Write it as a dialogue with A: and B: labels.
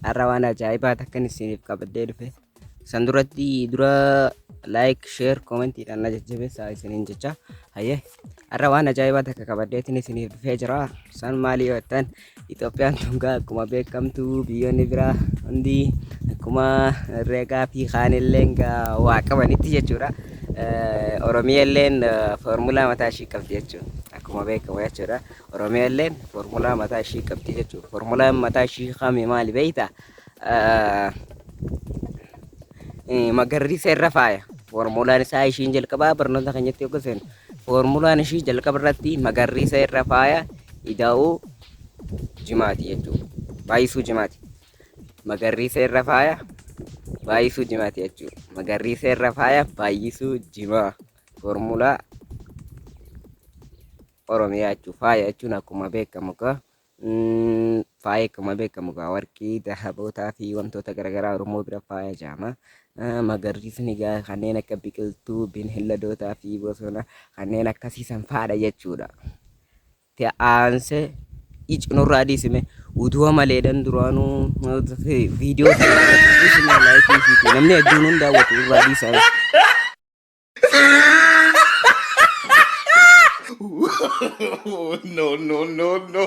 A: Har'a waan ajaa'ibaa takkan isiniif qabadhee dhufe. San duratti dura laayik, sheer, koomentiidhaan na jajjabeessaa isiniin jecha. Hayyee har'a waan ajaa'ibaa takka qabadheetiin isiniif dhufee jira. San maalii yoo ta'an Itoophiyaan tungaa akkuma beekamtu biyyoonni biraa hundi akkuma herreegaa fi kaanillee waa qabanitti jechuudha. Oromiyaalleen foormulaa mataa ishii qabdi jechuudha. Akkuma beekamu jechuudha. Oromiyaalleen foormulaa mataa ishii qabdi jechuudha. Foormulaan mataa ishii kami maali beeyta? Magariisa irra faaya. Foormulaan isaa ishiin jalqabaa barnoota keenyatti yoo gosen foormulaan ishii jalqaba irratti magariisa irra faaya ida'uu jimaati jechuudha. Baay'isuu jimaati. Magariisa irra faaya baay'isuu jimaati jechuudha. Magariisa irra faaya baay'isuu jimaa. Foormulaa Oromiyaa jechuudha. Faaya jechuun akkuma beekamu faaya akkuma beekamu warqii, dahabootaa fi wantoota garaagaraa Oromoo bira faaya jedhama. Magariisni kanneen akka biqiltuu, bineeldotaa fi bosona kanneen akkasiisan faadha jechuudha. Aansee icinurraa dhiisime utuu maleedhaan duraanuu viidiyoo namni hedduun hin daawwatu irraa dhiisame.
B: No, no, no, no.